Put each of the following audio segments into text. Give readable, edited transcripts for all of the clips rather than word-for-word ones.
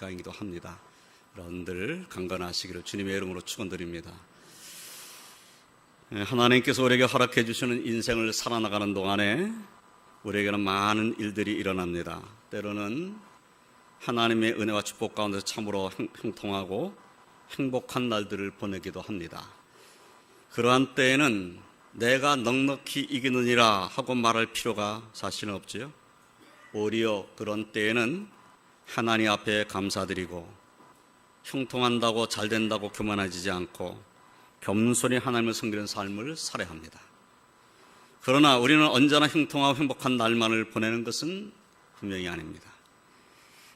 시간이기도 합니다. 여러분들 강건하시기를 주님의 이름으로 축원드립니다. 하나님께서 우리에게 허락해 주시는 인생을 살아나가는 동안에 우리에게는 많은 일들이 일어납니다. 때로는 하나님의 은혜와 축복 가운데서 참으로 형통하고 행복한 날들을 보내기도 합니다. 그러한 때에는 내가 넉넉히 이기느니라 하고 말할 필요가 사실은 없지요. 오히려 그런 때에는 하나님 앞에 감사드리고 형통한다고 잘된다고 교만해지지 않고 겸손히 하나님을 섬기는 삶을 살아야 합니다. 그러나 우리는 언제나 형통하고 행복한 날만을 보내는 것은 분명히 아닙니다.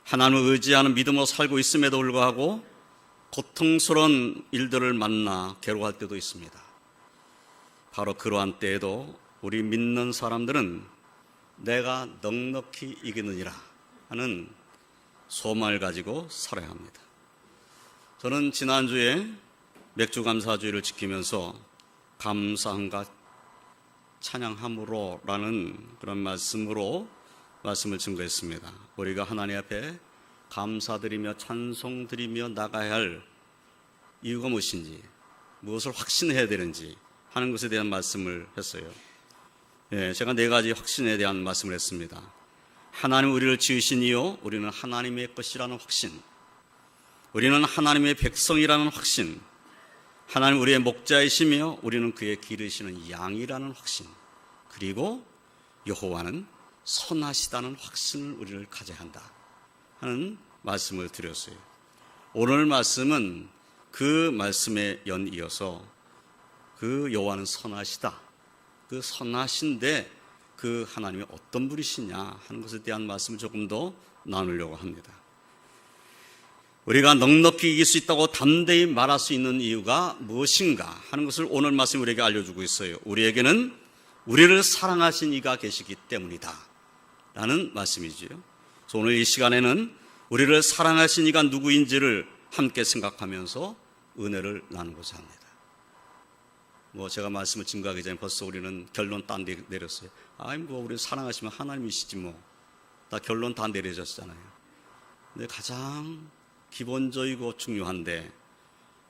하나님을 의지하는 믿음으로 살고 있음에도 불구하고 고통스러운 일들을 만나 괴로워할 때도 있습니다. 바로 그러한 때에도 우리 믿는 사람들은 내가 넉넉히 이기느니라 하는 소망을 가지고 살아야 합니다. 저는 지난주에 맥주감사주의를 지키면서 감사함과 찬양함으로 라는 그런 말씀을 증거했습니다. 우리가 하나님 앞에 감사드리며 찬송드리며 나가야 할 이유가 무엇인지, 무엇을 확신해야 되는지 하는 것에 대한 말씀을 했어요. 제가 4가지 확신에 대한 말씀을 했습니다. 하나님 우리를 지으시니요, 우리는 하나님의 것이라는 확신, 우리는 하나님의 백성이라는 확신, 하나님 우리의 목자이시며 우리는 그의 기르시는 양이라는 확신, 그리고 여호와는 선하시다는 확신을 우리를 가져야 한다 하는 말씀을 드렸어요. 오늘 말씀은 그 말씀에 연이어서 그 여호와는 선하시다, 그 선하신데 그 하나님이 어떤 분이시냐 하는 것에 대한 말씀을 조금 더 나누려고 합니다. 우리가 넉넉히 이길 수 있다고 담대히 말할 수 있는 이유가 무엇인가 하는 것을 오늘 말씀이 우리에게 알려주고 있어요. 우리에게는 우리를 사랑하신 이가 계시기 때문이다 라는 말씀이지요. 그래서 오늘 이 시간에는 우리를 사랑하신 이가 누구인지를 함께 생각하면서 은혜를 나누고자 합니다. 제가 말씀을 증거하기 전에 벌써 우리는 결론 딱 내렸어요. 우리 사랑하시면 하나님이시지 다 결론 다 내려졌잖아요. 근데 가장 기본적이고 중요한데,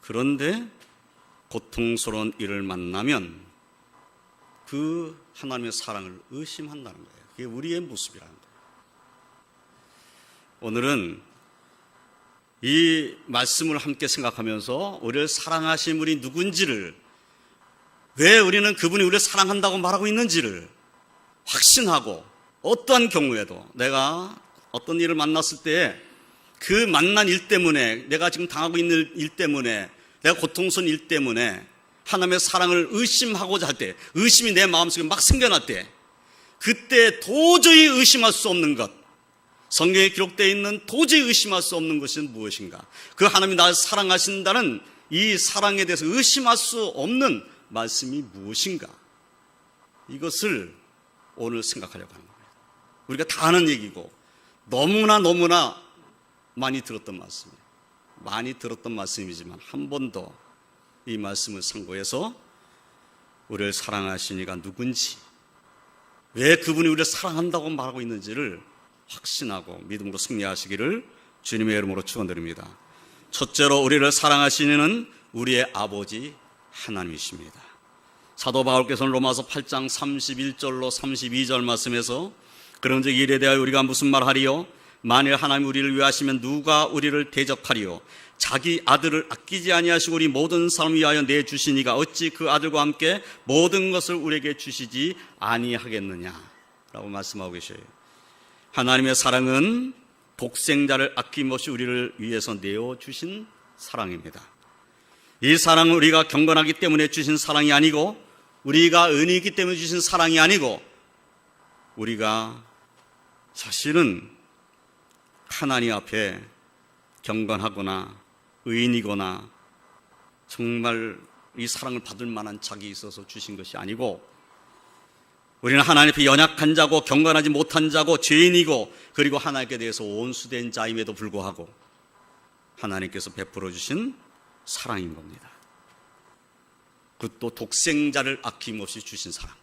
그런데 고통스러운 일을 만나면 그 하나님의 사랑을 의심한다는 거예요. 그게 우리의 모습이라는 거예요. 오늘은 이 말씀을 함께 생각하면서 우리를 사랑하신 분이 누군지를, 왜 우리는 그분이 우리를 사랑한다고 말하고 있는지를 확신하고, 어떠한 경우에도 내가 어떤 일을 만났을 때 그 만난 일 때문에, 내가 지금 당하고 있는 일 때문에, 내가 고통스러운 일 때문에 하나님의 사랑을 의심하고자 할 때, 의심이 내 마음속에 막 생겨날 때, 그때 도저히 의심할 수 없는 것, 성경에 기록되어 있는 도저히 의심할 수 없는 것은 무엇인가? 그 하나님이 나를 사랑하신다는 이 사랑에 대해서 의심할 수 없는 말씀이 무엇인가? 이것을 오늘 생각하려고 하는 겁니다. 우리가 다 아는 얘기고 너무나 많이 들었던 말씀이에요. 많이 들었던 말씀이지만 한 번 더 이 말씀을 참고해서 우리를 사랑하신 이가 누군지, 왜 그분이 우리를 사랑한다고 말하고 있는지를 확신하고 믿음으로 승리하시기를 주님의 이름으로 축원드립니다. 첫째로 우리를 사랑하신 이는 우리의 아버지 하나님이십니다. 사도 바울께서는 로마서 8장 31절로 32절 말씀에서 그런즉 일에 대하여 우리가 무슨 말하리요? 만일 하나님 우리를 위하시면 누가 우리를 대적하리요? 자기 아들을 아끼지 아니하시고 우리 모든 사람을 위하여 내주시니가 어찌 그 아들과 함께 모든 것을 우리에게 주시지 아니하겠느냐 라고 말씀하고 계셔요. 하나님의 사랑은 독생자를 아낌없이 우리를 위해서 내어주신 사랑입니다. 이 사랑은 우리가 경건하기 때문에 주신 사랑이 아니고, 우리가 은혜이기 때문에 주신 사랑이 아니고, 우리가 사실은 하나님 앞에 경건하거나 의인이거나 정말 이 사랑을 받을 만한 자격이 있어서 주신 것이 아니고, 우리는 하나님 앞에 연약한 자고 경건하지 못한 자고 죄인이고, 그리고 하나님께 대해서 온수된 자임에도 불구하고 하나님께서 베풀어 주신 사랑인 겁니다. 그것도 독생자를 아낌없이 주신 사랑.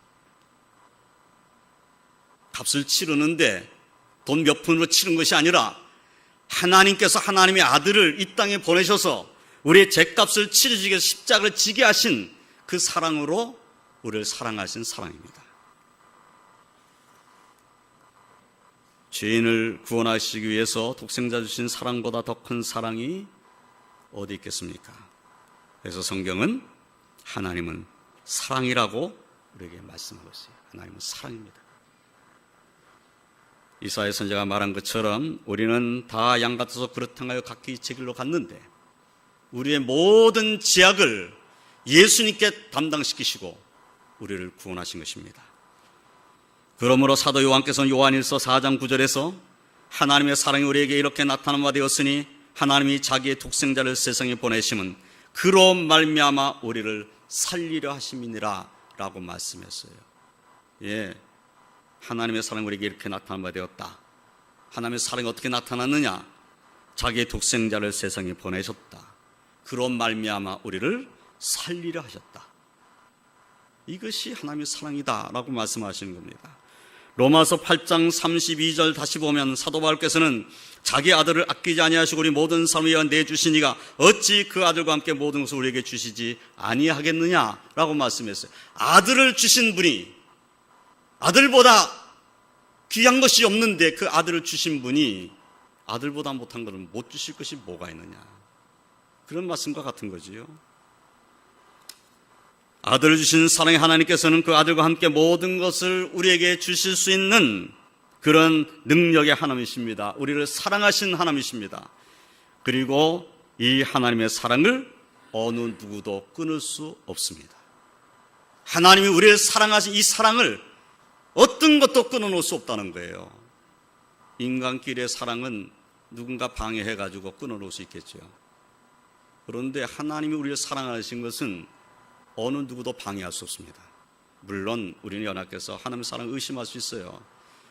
값을 치르는데 돈 몇 푼으로 치른 것이 아니라 하나님께서 하나님의 아들을 이 땅에 보내셔서 우리의 죄값을 치르시기 위해서 십자가를 지게 하신 그 사랑으로 우리를 사랑하신 사랑입니다. 죄인을 구원하시기 위해서 독생자 주신 사랑보다 더 큰 사랑이 어디 있겠습니까? 그래서 성경은 하나님은 사랑이라고 우리에게 말씀하고 있어요. 하나님은 사랑입니다. 이사야 선지자가 말한 것처럼 우리는 다 양 같아서 그릇 행하여 각기 제 길로 갔는데 우리의 모든 죄악을 예수님께 담당시키시고 우리를 구원하신 것입니다. 그러므로 사도 요한께서는 요한일서 4장 9절에서 하나님의 사랑이 우리에게 이렇게 나타난 바 되었으니 하나님이 자기의 독생자를 세상에 보내심은 그로 말미암아 우리를 살리려 하심이니라 라고 말씀했어요. 예, 하나님의 사랑이 우리에게 이렇게 나타난 바 되었다. 하나님의 사랑이 어떻게 나타났느냐? 자기의 독생자를 세상에 보내셨다. 그로 말미암아 우리를 살리려 하셨다. 이것이 하나님의 사랑이다 라고 말씀하시는 겁니다. 로마서 8장 32절 다시 보면 사도 바울께서는 자기 아들을 아끼지 아니하시고 우리 모든 사람을 위하여 내주시니가 어찌 그 아들과 함께 모든 것을 우리에게 주시지 아니하겠느냐라고 말씀했어요. 아들을 주신 분이, 아들보다 귀한 것이 없는데 그 아들을 주신 분이 아들보다 못한 것을 못 주실 것이 뭐가 있느냐, 그런 말씀과 같은 거지요. 아들을 주신 사랑의 하나님께서는 그 아들과 함께 모든 것을 우리에게 주실 수 있는 그런 능력의 하나님이십니다. 우리를 사랑하신 하나님이십니다. 그리고 이 하나님의 사랑을 어느 누구도 끊을 수 없습니다. 하나님이 우리를 사랑하신 이 사랑을 어떤 것도 끊어놓을 수 없다는 거예요. 인간끼리의 사랑은 누군가 방해해가지고 끊어놓을 수 있겠죠. 그런데 하나님이 우리를 사랑하신 것은 어느 누구도 방해할 수 없습니다. 물론 우리는 연약해서 하나님의 사랑을 의심할 수 있어요.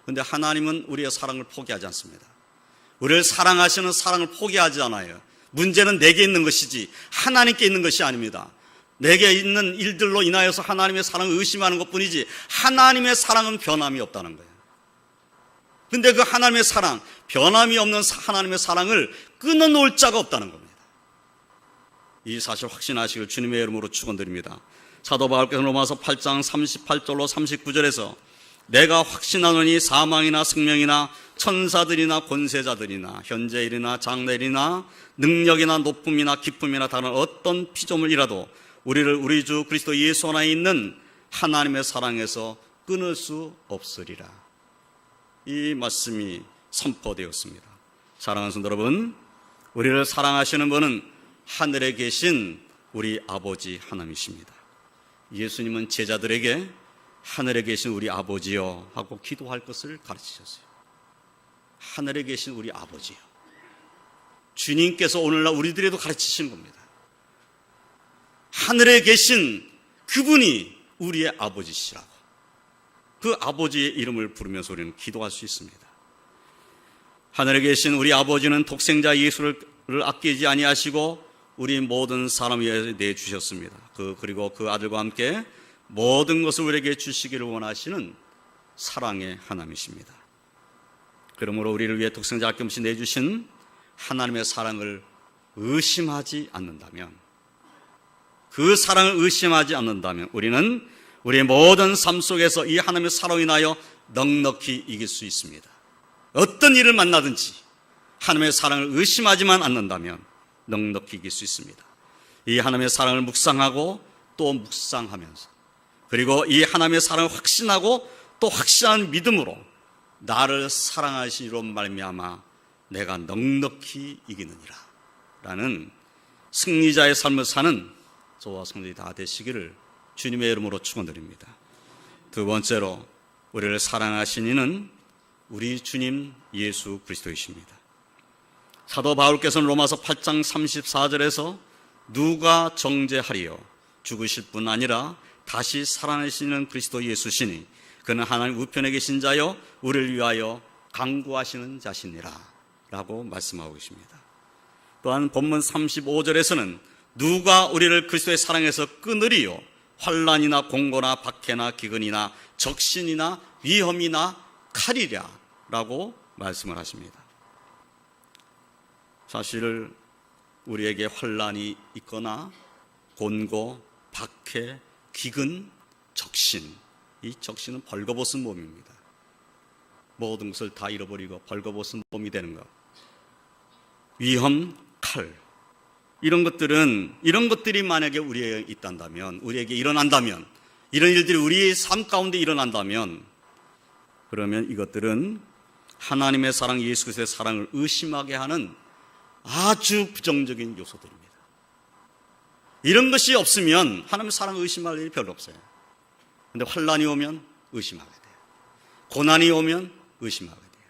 그런데 하나님은 우리의 사랑을 포기하지 않습니다. 우리를 사랑하시는 사랑을 포기하지 않아요. 문제는 내게 있는 것이지 하나님께 있는 것이 아닙니다. 내게 있는 일들로 인하여서 하나님의 사랑을 의심하는 것뿐이지 하나님의 사랑은 변함이 없다는 거예요. 그런데 그 하나님의 사랑, 변함이 없는 하나님의 사랑을 끊어놓을 자가 없다는 겁니다. 이 사실 확신하시길 주님의 이름으로 축원드립니다. 사도 바울께서 로마서 8장 38절로 39절에서 내가 확신하노니 사망이나 생명이나 천사들이나 권세자들이나 현재일이나 장래일이나 능력이나 높음이나 기쁨이나 다른 어떤 피조물이라도 우리를 우리 주 그리스도 예수 안에 있는 하나님의 사랑에서 끊을 수 없으리라. 이 말씀이 선포되었습니다. 사랑하는 성도 여러분, 우리를 사랑하시는 분은 하늘에 계신 우리 아버지 하나님이십니다. 예수님은 제자들에게 하늘에 계신 우리 아버지여 하고 기도할 것을 가르치셨어요. 하늘에 계신 우리 아버지여. 주님께서 오늘날 우리들에도 가르치시는 겁니다. 하늘에 계신 그분이 우리의 아버지시라고. 그 아버지의 이름을 부르면서 우리는 기도할 수 있습니다. 하늘에 계신 우리 아버지는 독생자 예수를 아끼지 아니하시고 우리 모든 사람 위에 내주셨습니다. 그리고 그 아들과 함께 모든 것을 우리에게 주시기를 원하시는 사랑의 하나님이십니다. 그러므로 우리를 위해 독생자 아낌없이 내주신 하나님의 사랑을 의심하지 않는다면, 그 사랑을 의심하지 않는다면 우리는 우리의 모든 삶 속에서 이 하나님의 사랑으로 인하여 넉넉히 이길 수 있습니다. 어떤 일을 만나든지 하나님의 사랑을 의심하지만 않는다면 넉넉히 이길 수 있습니다. 이 하나님의 사랑을 묵상하고 또 묵상하면서, 그리고 이 하나님의 사랑을 확신하고 또 확신한 믿음으로 나를 사랑하시기로 말미암아 내가 넉넉히 이기느니라 라는 승리자의 삶을 사는 저와 성도들이 다 되시기를 주님의 이름으로 축원드립니다. 두 번째로 우리를 사랑하신 이는 우리 주님 예수 그리스도이십니다. 사도 바울께서는 로마서 8장 34절에서 누가 정죄하리요? 죽으실 뿐 아니라 다시 살아나시는 그리스도 예수시니 그는 하나님 우편에 계신 자요 우리를 위하여 강구하시는 자시니라 라고 말씀하고 계십니다. 또한 본문 35절에서는 누가 우리를 그리스도의 사랑에서 끊으리요? 환난이나 공고나 박해나 기근이나 적신이나 위험이나 칼이랴 라고 말씀을 하십니다. 사실 우리에게 환난이 있거나 곤고, 박해, 기근, 적신, 이 적신은 벌거벗은 몸입니다. 모든 것을 다 잃어버리고 벌거벗은 몸이 되는 것. 위험, 칼, 이런 것들이 만약에 우리에게 있단다면, 우리에게 일어난다면, 이런 일들이 우리의 삶 가운데 일어난다면, 그러면 이것들은 하나님의 사랑, 예수 그리스도의 사랑을 의심하게 하는 아주 부정적인 요소들입니다. 이런 것이 없으면 하나님의 사랑을 의심할 일이 별로 없어요. 그런데 환난이 오면 의심하게 돼요. 고난이 오면 의심하게 돼요.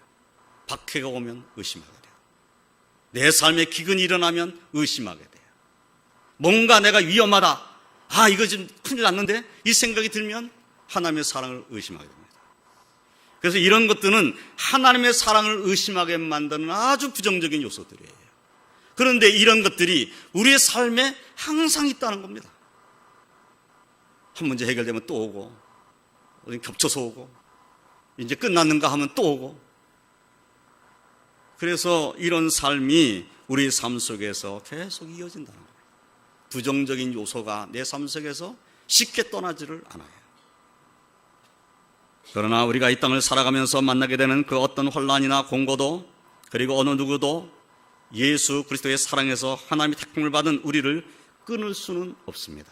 박해가 오면 의심하게 돼요. 내 삶에 기근이 일어나면 의심하게 돼요. 뭔가 내가 위험하다, 이거 지금 큰일 났는데, 이 생각이 들면 하나님의 사랑을 의심하게 됩니다. 그래서 이런 것들은 하나님의 사랑을 의심하게 만드는 아주 부정적인 요소들이에요. 그런데 이런 것들이 우리의 삶에 항상 있다는 겁니다. 한 문제 해결되면 또 오고, 겹쳐서 오고, 이제 끝났는가 하면 또 오고. 그래서 이런 삶이 우리 삶 속에서 계속 이어진다는 거예요. 부정적인 요소가 내 삶 속에서 쉽게 떠나지를 않아요. 그러나 우리가 이 땅을 살아가면서 만나게 되는 그 어떤 환난이나 공고도, 그리고 어느 누구도 예수 그리스도의 사랑에서 하나님의 택함을 받은 우리를 끊을 수는 없습니다.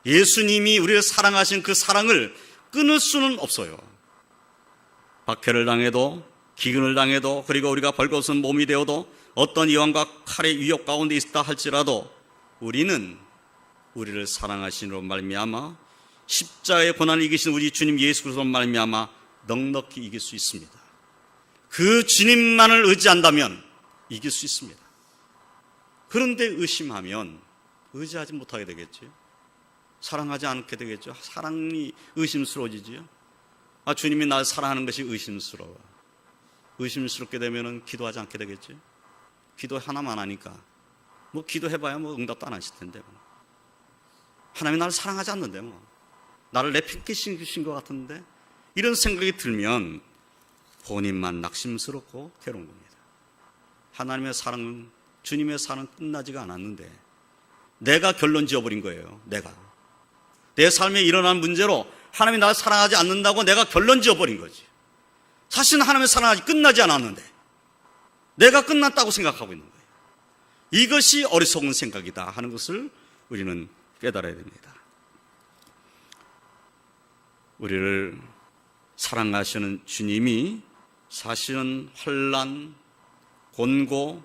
예수님이 우리를 사랑하신 그 사랑을 끊을 수는 없어요. 박해를 당해도, 기근을 당해도, 그리고 우리가 벌거벗은 몸이 되어도, 어떤 이왕과 칼의 위협 가운데 있다 할지라도 우리는 우리를 사랑하시는 말미암아 십자가의 고난을 이기신 우리 주님 예수 그리스도 말미암아 넉넉히 이길 수 있습니다. 그 주님만을 의지한다면 이길 수 있습니다. 그런데 의심하면 의지하지 못하게 되겠죠. 사랑하지 않게 되겠죠. 사랑이 의심스러워지죠. 주님이 날 사랑하는 것이 의심스러워. 의심스럽게 되면 기도하지 않게 되겠죠. 기도 하나만 하니까 기도해봐야 응답도 안 하실 텐데 하나님이 나를 사랑하지 않는데 나를 내팽개치신 것 같은데, 이런 생각이 들면 본인만 낙심스럽고 괴로운 겁니다. 하나님의 사랑은, 주님의 사랑은 끝나지가 않았는데 내가 결론 지어버린 거예요. 내 삶에 일어난 문제로 하나님이 나를 사랑하지 않는다고 내가 결론 지어버린 거지. 사실은 하나님의 사랑이 끝나지 않았는데 내가 끝났다고 생각하고 있는 거예요. 이것이 어리석은 생각이다 하는 것을 우리는 깨달아야 됩니다. 우리를 사랑하시는 주님이 사실은 환난, 곤고,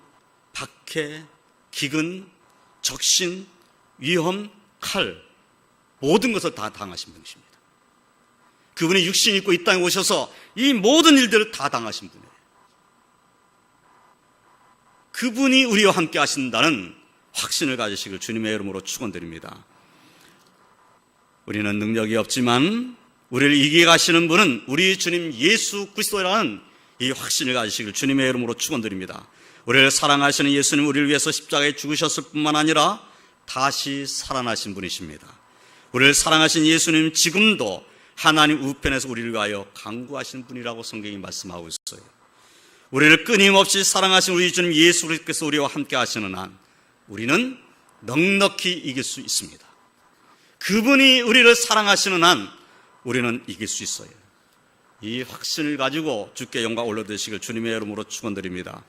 박해, 기근, 적신, 위험, 칼, 모든 것을 다 당하신 분이십니다. 그분이 육신 입고 이 땅에 오셔서 이 모든 일들을 다 당하신 분이에요. 그분이 우리와 함께 하신다는 확신을 가지시길 주님의 이름으로 축원드립니다. 우리는 능력이 없지만 우리를 이기게 하시는 분은 우리 주님 예수 그리스도라는 이 확신을 가지시길 주님의 이름으로 축원드립니다. 우리를 사랑하시는 예수님, 우리를 위해서 십자가에 죽으셨을 뿐만 아니라 다시 살아나신 분이십니다. 우리를 사랑하신 예수님, 지금도 하나님 우편에서 우리를 위하여 간구하시는 분이라고 성경이 말씀하고 있어요. 우리를 끊임없이 사랑하신 우리 주님 예수 그리스도께서 우리와 함께 하시는 한 우리는 넉넉히 이길 수 있습니다. 그분이 우리를 사랑하시는 한 우리는 이길 수 있어요. 이 확신을 가지고 주께 영광 올려드리시길 주님의 이름으로 축원드립니다.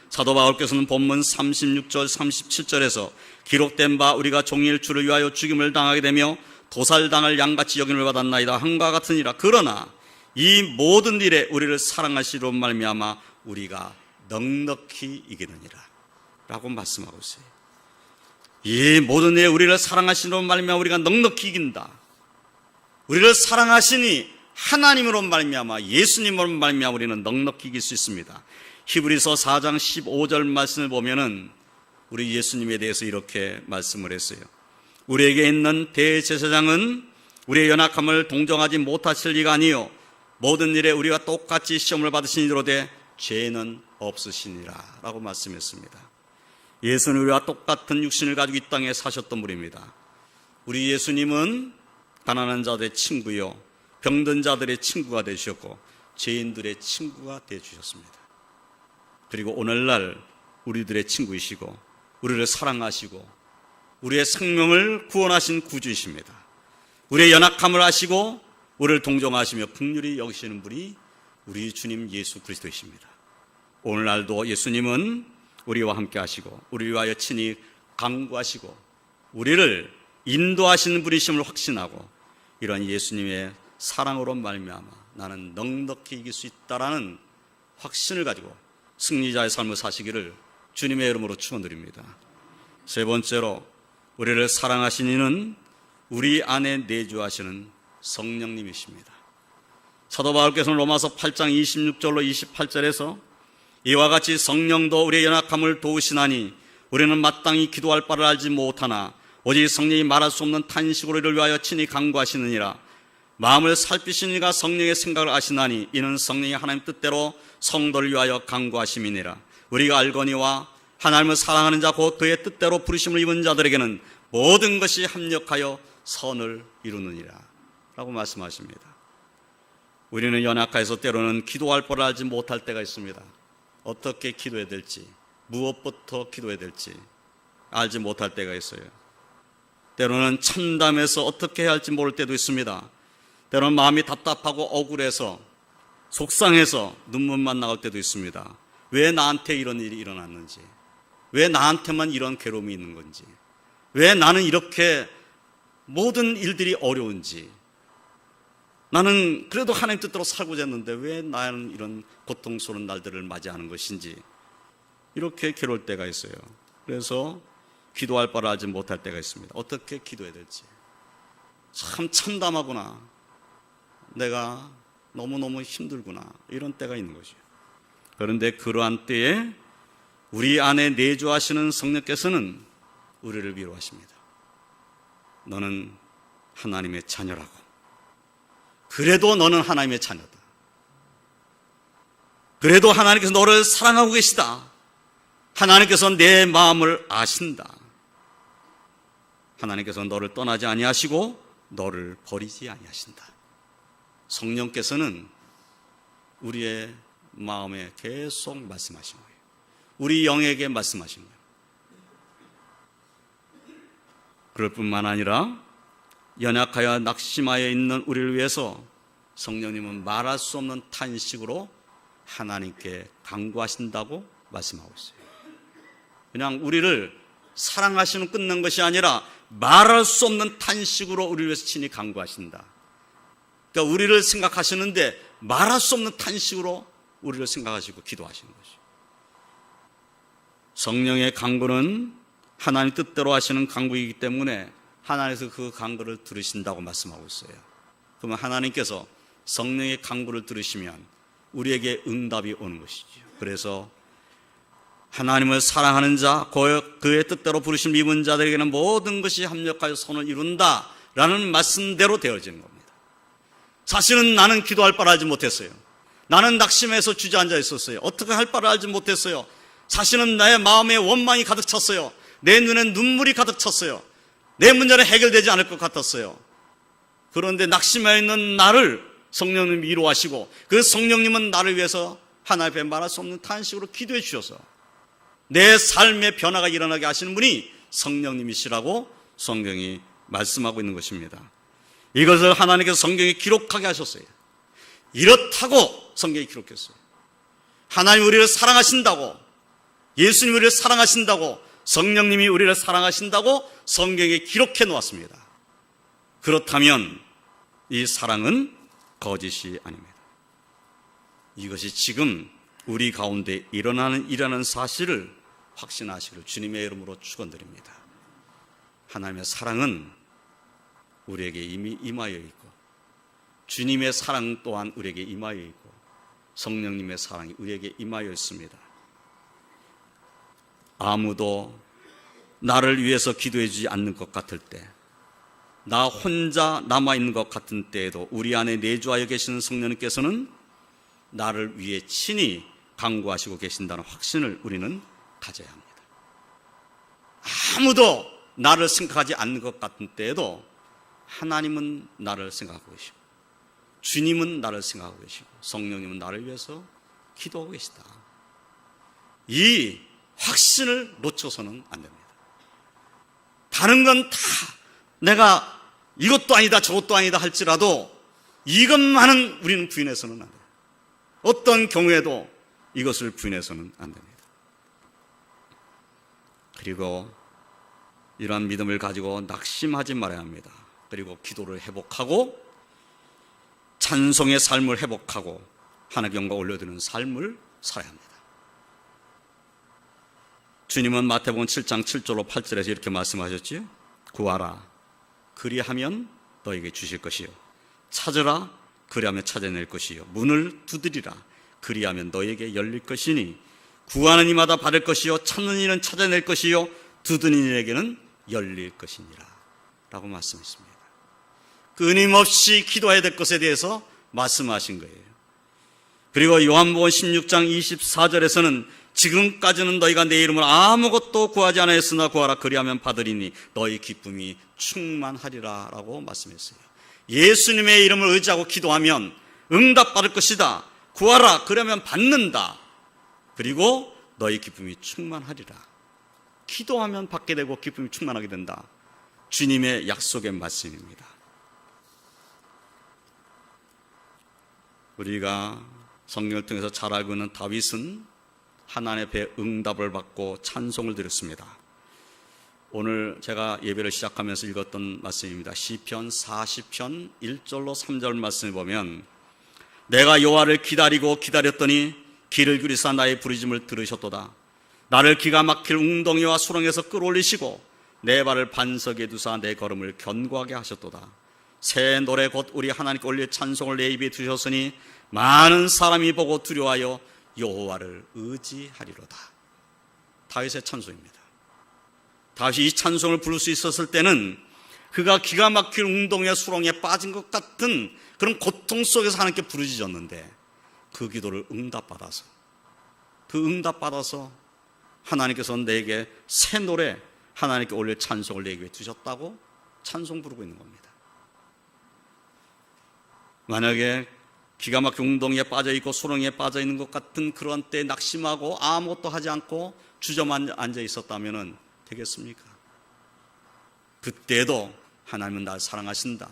사도 바울께서는 본문 36절 37절에서 기록된 바 우리가 종일 주를 위하여 죽임을 당하게 되며 도살당할 양같이 여김을 받았나이다 한과 같으니라. 그러나 이 모든 일에 우리를 사랑하시로 말미암아 우리가 넉넉히 이기느니라 라고 말씀하고 있어요. 이 모든 일에 우리를 사랑하시로 말미암아 우리가 넉넉히 이긴다. 우리를 사랑하시니 하나님으로 말미암아 예수님으로 말미암아 우리는 넉넉히 이길 수 있습니다. 히브리서 4장 15절 말씀을 보면은 우리 예수님에 대해서 이렇게 말씀을 했어요. 우리에게 있는 대제사장은 우리의 연약함을 동정하지 못하실 리가 아니요 모든 일에 우리가 똑같이 시험을 받으시니로되 죄는 없으시니라 라고 말씀했습니다. 예수는 우리와 똑같은 육신을 가지고 이 땅에 사셨던 분입니다. 우리 예수님은 가난한 자들의 친구요 병든 자들의 친구가 되셨고 죄인들의 친구가 되어주셨습니다. 그리고 오늘날 우리들의 친구이시고 우리를 사랑하시고 우리의 생명을 구원하신 구주이십니다. 우리의 연약함을 아시고 우리를 동정하시며 긍휼히 여기시는 분이 우리 주님 예수 그리스도이십니다. 오늘날도 예수님은 우리와 함께 하시고 우리를 위하여 친히 강구하시고 우리를 인도하시는 분이심을 확신하고 이런 예수님의 사랑으로 말미암아 나는 넉넉히 이길 수 있다라는 확신을 가지고 승리자의 삶을 사시기를 주님의 이름으로 축원드립니다. 세 번째로 우리를 사랑하신 이는 우리 안에 내주하시는 성령님이십니다. 사도 바울께서는 로마서 8장 26절로 28절에서 이와 같이 성령도 우리의 연약함을 도우시나니 우리는 마땅히 기도할 바를 알지 못하나 오직 성령이 말할 수 없는 탄식으로 이를 위하여 친히 간구하시느니라. 마음을 살피신 이가 성령의 생각을 아시나니 이는 성령이 하나님 뜻대로 성도를 위하여 간구하심이니라. 우리가 알거니와 하나님을 사랑하는 자 곧 그의 뜻대로 부르심을 입은 자들에게는 모든 것이 합력하여 선을 이루느니라 라고 말씀하십니다. 우리는 연약해서 때로는 기도할 바를 알지 못할 때가 있습니다. 어떻게 기도해야 될지, 무엇부터 기도해야 될지 알지 못할 때가 있어요. 때로는 참담해서 어떻게 해야 할지 모를 때도 있습니다. 때로는 마음이 답답하고 억울해서 속상해서 눈물만 나올 때도 있습니다. 왜 나한테 이런 일이 일어났는지, 왜 나한테만 이런 괴로움이 있는 건지, 왜 나는 이렇게 모든 일들이 어려운지, 나는 그래도 하나님 뜻대로 살고자 했는데 왜 나는 이런 고통스러운 날들을 맞이하는 것인지 이렇게 괴로울 때가 있어요. 그래서 기도할 바를 알지 못할 때가 있습니다. 어떻게 기도해야 될지 참 참담하구나, 내가 너무너무 힘들구나 이런 때가 있는 것이에요. 그런데 그러한 때에 우리 안에 내주하시는 성령께서는 우리를 위로하십니다. 너는 하나님의 자녀라고, 그래도 너는 하나님의 자녀다, 그래도 하나님께서 너를 사랑하고 계시다, 하나님께서 내 마음을 아신다, 하나님께서 너를 떠나지 아니하시고 너를 버리지 아니하신다. 성령께서는 우리의 마음에 계속 말씀하신 거예요. 우리 영에게 말씀하신 거예요. 그럴 뿐만 아니라 연약하여 낙심하여 있는 우리를 위해서 성령님은 말할 수 없는 탄식으로 하나님께 간구하신다고 말씀하고 있어요. 그냥 우리를 사랑하시는 끝난 것이 아니라 말할 수 없는 탄식으로 우리를 위해서 친히 간구하신다. 그러니까 우리를 생각하시는데 말할 수 없는 탄식으로 우리를 생각하시고 기도하시는 것이죠. 성령의 간구는 하나님 뜻대로 하시는 간구이기 때문에 하나님께서 그 간구를 들으신다고 말씀하고 있어요. 그러면 하나님께서 성령의 간구를 들으시면 우리에게 응답이 오는 것이죠. 그래서 하나님을 사랑하는 자, 그의 뜻대로 부르심 입은 자들에게는 모든 것이 합력하여 선을 이룬다라는 말씀대로 되어지는 겁니다. 사실은 나는 기도할 바를 알지 못했어요. 나는 낙심해서 주저앉아 있었어요. 어떻게 할 바를 알지 못했어요. 사실은 나의 마음에 원망이 가득 찼어요. 내 눈에 눈물이 가득 찼어요. 내 문제는 해결되지 않을 것 같았어요. 그런데 낙심해 있는 나를 성령님이 위로하시고 그 성령님은 나를 위해서 하나님 앞에 말할 수 없는 탄식으로 기도해 주셔서 내 삶의 변화가 일어나게 하시는 분이 성령님이시라고 성경이 말씀하고 있는 것입니다. 이것을 하나님께서 성경에 기록하게 하셨어요. 이렇다고 성경에 기록했어요. 하나님 우리를 사랑하신다고, 예수님 우리를 사랑하신다고, 성령님이 우리를 사랑하신다고 성경에 기록해 놓았습니다. 그렇다면 이 사랑은 거짓이 아닙니다. 이것이 지금 우리 가운데 일어나는 사실을 확신하시기를 주님의 이름으로 축원드립니다. 하나님의 사랑은 우리에게 이미 임하여 있고 주님의 사랑 또한 우리에게 임하여 있고 성령님의 사랑이 우리에게 임하여 있습니다. 아무도 나를 위해서 기도해 주지 않는 것 같을 때, 나 혼자 남아있는 것 같은 때에도 우리 안에 내주하여 계시는 성령님께서는 나를 위해 친히 간구하시고 계신다는 확신을 우리는 가져야 합니다. 아무도 나를 생각하지 않는 것 같은 때에도 하나님은 나를 생각하고 계시고 주님은 나를 생각하고 계시고 성령님은 나를 위해서 기도하고 계시다. 이 확신을 놓쳐서는 안 됩니다. 다른 건 다 내가 이것도 아니다 저것도 아니다 할지라도 이것만은 우리는 부인해서는 안 돼요. 어떤 경우에도 이것을 부인해서는 안 됩니다. 그리고 이러한 믿음을 가지고 낙심하지 말아야 합니다. 그리고 기도를 회복하고 찬송의 삶을 회복하고 하나님께 영광 올려드리는 삶을 살아야 합니다. 주님은 마태복음 7장 7절로 8절에서 이렇게 말씀하셨지요. 구하라 그리하면 너에게 주실 것이요 찾으라 그리하면 찾아낼 것이요 문을 두드리라 그리하면 너에게 열릴 것이니 구하는 이마다 받을 것이요 찾는 이는 찾아낼 것이요 두드리는 이에게는 열릴 것이니라 라고 말씀했습니다. 끊임없이 기도해야 될 것에 대해서 말씀하신 거예요. 그리고 요한복음 16장 24절에서는 지금까지는 너희가 내 이름으로 아무것도 구하지 않았으나 구하라 그리하면 받으리니 너희 기쁨이 충만하리라 라고 말씀했어요. 예수님의 이름을 의지하고 기도하면 응답받을 것이다. 구하라 그러면 받는다. 그리고 너희 기쁨이 충만하리라. 기도하면 받게 되고 기쁨이 충만하게 된다. 주님의 약속의 말씀입니다. 우리가 성경을 통해서 잘 알고 있는 다윗은 하나님 앞에 응답을 받고 찬송을 드렸습니다. 오늘 제가 예배를 시작하면서 읽었던 말씀입니다. 시편 40편 1절로 3절 말씀을 보면 내가 여호와를 기다리고 기다렸더니 귀를 기울이사 나의 부르짖음을 들으셨도다. 나를 기가 막힐 웅덩이와 수렁에서 끌어올리시고 내 발을 반석에 두사 내 걸음을 견고하게 하셨도다. 새 노래 곧 우리 하나님께 올릴 찬송을 내 입에 두셨으니 많은 사람이 보고 두려워하여 여호와를 의지하리로다. 다윗의 찬송입니다. 다윗이 이 찬송을 부를 수 있었을 때는 그가 기가 막힐 웅덩이와 수렁에 빠진 것 같은 그런 고통 속에서 하나님께 부르짖었는데 그 기도를 응답받아서 하나님께서 내게 새 노래 하나님께 올릴 찬송을 내게 두셨다고 찬송 부르고 있는 겁니다. 만약에 기가 막힌 웅덩이에 빠져있고 수렁에 빠져있는 것 같은 그런 때에 낙심하고 아무것도 하지 않고 주저만 앉아 있었다면 되겠습니까? 그때도 하나님은 날 사랑하신다.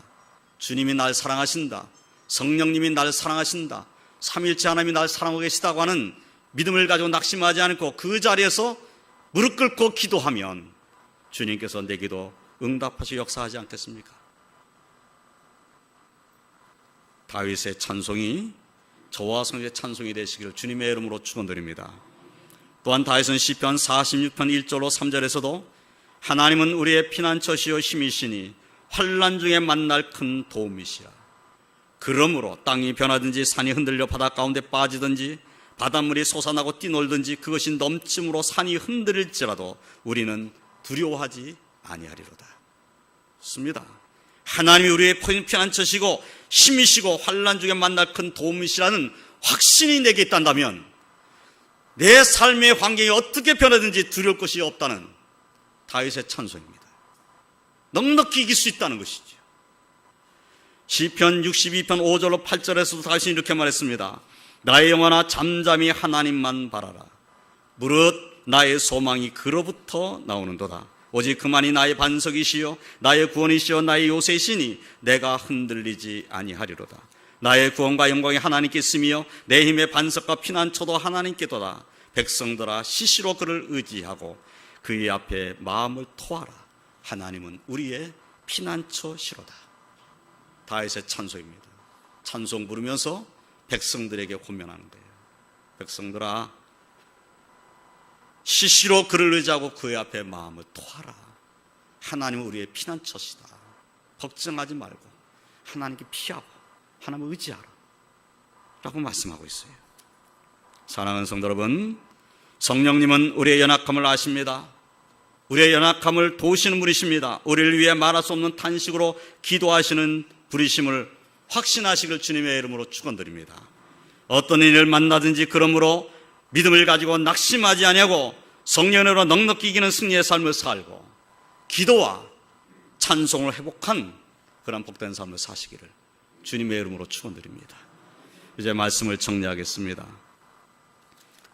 주님이 날 사랑하신다. 성령님이 날 사랑하신다. 삼위일체 하나님이 날 사랑하고 계시다고 하는 믿음을 가지고 낙심하지 않고 그 자리에서 무릎 꿇고 기도하면 주님께서 내 기도 응답하시고 역사하지 않겠습니까? 다윗의 찬송이 저와 성의 찬송이 되시기를 주님의 이름으로 축원드립니다. 또한 다윗은 시편 46편 1절로 3절에서도 하나님은 우리의 피난처시요 힘이시니 환난 중에 만날 큰 도움이시라. 그러므로 땅이 변하든지 산이 흔들려 바다 가운데 빠지든지 바닷물이 솟아나고 뛰놀든지 그것이 넘침으로 산이 흔들릴지라도 우리는 두려워하지 아니하리로다. 좋습니다. 하나님이 우리의 피난처시고 힘이시고 환난 중에 만날 큰 도움이시라는 확신이 내게 있단다면 내 삶의 환경이 어떻게 변하든지 두려울 것이 없다는 다윗의 찬송입니다. 넉넉히 이길 수 있다는 것이죠. 시편 62편 5절로 8절에서도 다윗이 이렇게 말했습니다. 나의 영혼아 잠잠히 하나님만 바라라. 무릇 나의 소망이 그로부터 나오는도다. 오직 그만이 나의 반석이시요 나의 구원이시요 나의 요새시니 내가 흔들리지 아니하리로다. 나의 구원과 영광이 하나님께 있으며 내 힘의 반석과 피난처도 하나님께도다. 백성들아 시시로 그를 의지하고 그의 앞에 마음을 토하라. 하나님은 우리의 피난처시로다. 다윗의 찬송입니다. 찬송 부르면서 백성들에게 권면하는 거예요. 백성들아 시시로 그를 의지하고 그의 앞에 마음을 토하라. 하나님은 우리의 피난처시다. 걱정하지 말고 하나님께 피하고 하나님을 의지하라 라고 말씀하고 있어요. 사랑하는 성도 여러분, 성령님은 우리의 연약함을 아십니다. 우리의 연약함을 도우시는 분이십니다. 우리를 위해 말할 수 없는 탄식으로 기도하시는 분이심을 확신하시길 주님의 이름으로 축원드립니다. 어떤 일을 만나든지 그러므로 믿음을 가지고 낙심하지 아니하고 성령으로 넉넉히 이기는 승리의 삶을 살고 기도와 찬송을 회복한 그런 복된 삶을 사시기를 주님의 이름으로 축원드립니다. 이제 말씀을 정리하겠습니다.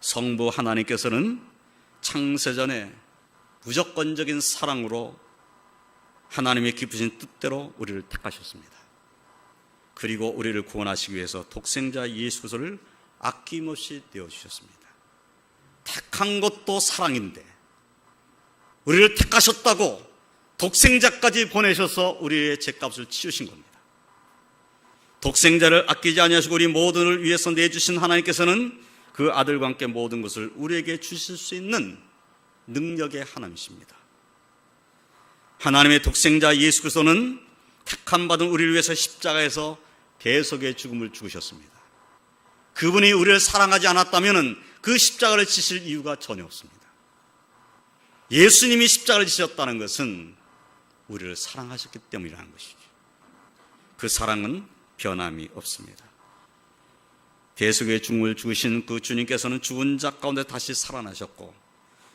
성부 하나님께서는 창세전에 무조건적인 사랑으로 하나님의 기쁘신 뜻대로 우리를 택하셨습니다. 그리고 우리를 구원하시기 위해서 독생자 예수 그리스도를 아낌없이 내어주셨습니다. 택한 것도 사랑인데 우리를 택하셨다고 독생자까지 보내셔서 우리의 죄값을 치우신 겁니다. 독생자를 아끼지 아니하시고 우리 모든을 위해서 내주신 하나님께서는 그 아들과 함께 모든 것을 우리에게 주실 수 있는 능력의 하나님이십니다. 하나님의 독생자 예수 그리스도는 택함받은 우리를 위해서 십자가에서 대속의 죽음을 죽으셨습니다. 그분이 우리를 사랑하지 않았다면 그 십자가를 지실 이유가 전혀 없습니다. 예수님이 십자가를 지셨다는 것은 우리를 사랑하셨기 때문이라는 것이죠. 그 사랑은 변함이 없습니다. 대속의 죽음을 죽으신 그 주님께서는 죽은 자 가운데 다시 살아나셨고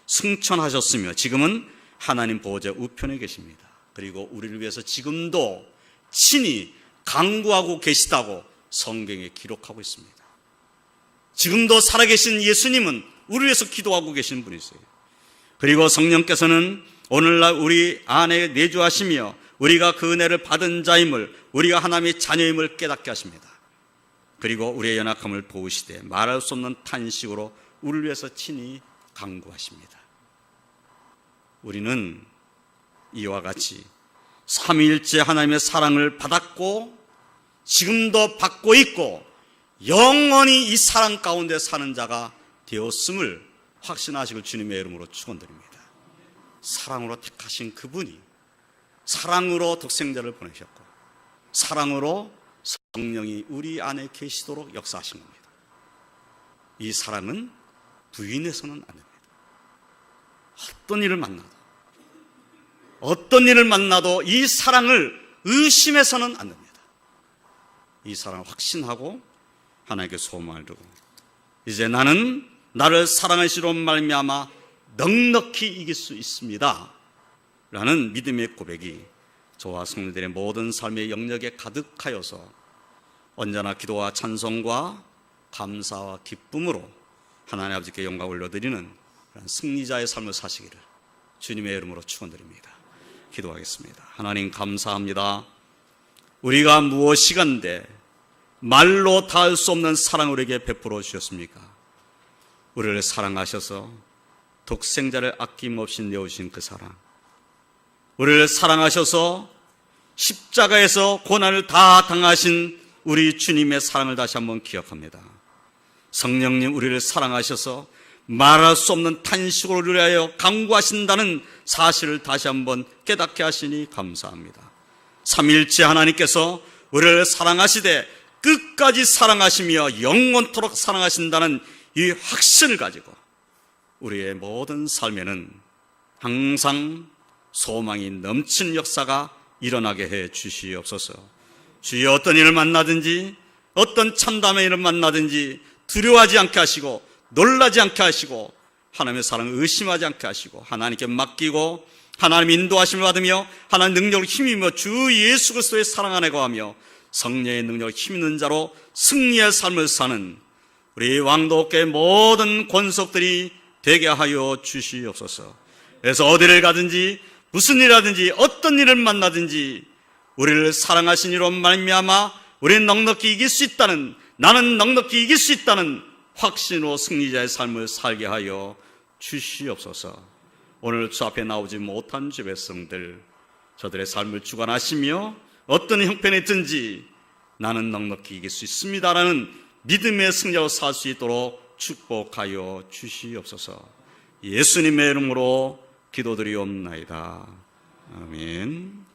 승천하셨으며 지금은 하나님 보호자 우편에 계십니다. 그리고 우리를 위해서 지금도 친히 간구하고 계시다고 성경에 기록하고 있습니다. 지금도 살아계신 예수님은 우리를 위해서 기도하고 계신 분이세요. 그리고 성령께서는 오늘날 우리 안에 내주하시며 우리가 그 은혜를 받은 자임을, 우리가 하나님의 자녀임을 깨닫게 하십니다. 그리고 우리의 연약함을 보으시되 말할 수 없는 탄식으로 우리를 위해서 친히 간구하십니다. 우리는 이와 같이 삼위일체 하나님의 사랑을 받았고 지금도 받고 있고 영원히 이 사랑 가운데 사는 자가 되었음을 확신하시길 주님의 이름으로 축원드립니다. 사랑으로 택하신 그분이 사랑으로 독생자를 보내셨고 사랑으로 성령이 우리 안에 계시도록 역사하신 겁니다. 이 사랑은 부인해서는 안 됩니다. 어떤 일을 만나도 이 사랑을 의심해서는 안 됩니다. 이 사랑을 확신하고 하나님께 소망을 두고 이제 나는 나를 사랑하시로 말미암아 넉넉히 이길 수 있습니다 라는 믿음의 고백이 저와 성도들의 모든 삶의 영역에 가득하여서 언제나 기도와 찬송과 감사와 기쁨으로 하나님 아버지께 영광을 올려드리는 승리자의 삶을 사시기를 주님의 이름으로 축원드립니다. 기도하겠습니다. 하나님 감사합니다. 우리가 무엇이간데 말로 닿을 수 없는 사랑을 우리에게 베풀어 주셨습니까? 우리를 사랑하셔서 독생자를 아낌없이 내어주신 그 사랑, 우리를 사랑하셔서 십자가에서 고난을 다 당하신 우리 주님의 사랑을 다시 한번 기억합니다. 성령님, 우리를 사랑하셔서 말할 수 없는 탄식으로 우리를 위하여 간구하신다는 사실을 다시 한번 깨닫게 하시니 감사합니다. 삼위일체 하나님께서 우리를 사랑하시되 끝까지 사랑하시며 영원토록 사랑하신다는 이 확신을 가지고 우리의 모든 삶에는 항상 소망이 넘치는 역사가 일어나게 해 주시옵소서. 주여, 어떤 일을 만나든지 어떤 참담의 일을 만나든지 두려워하지 않게 하시고 놀라지 않게 하시고 하나님의 사랑을 의심하지 않게 하시고 하나님께 맡기고 하나님 인도하심을 받으며 하나님 능력을 힘입어 주 예수 그리스도의 사랑 안에 거하며 성령의 능력을 힘있는 자로 승리의 삶을 사는 우리 왕도교회 모든 권속들이 되게 하여 주시옵소서. 그래서 어디를 가든지 무슨 일 하든지 어떤 일을 만나든지 우리를 사랑하신 이로 말미암아 우리는 넉넉히 이길 수 있다는, 나는 넉넉히 이길 수 있다는 확신으로 승리자의 삶을 살게 하여 주시옵소서. 오늘 주 앞에 나오지 못한 주 백성들, 저들의 삶을 주관하시며 어떤 형편에 있든지 나는 넉넉히 이길 수 있습니다라는 믿음의 승자로 살 수 있도록 축복하여 주시옵소서. 예수님의 이름으로 기도드리옵나이다. 아멘.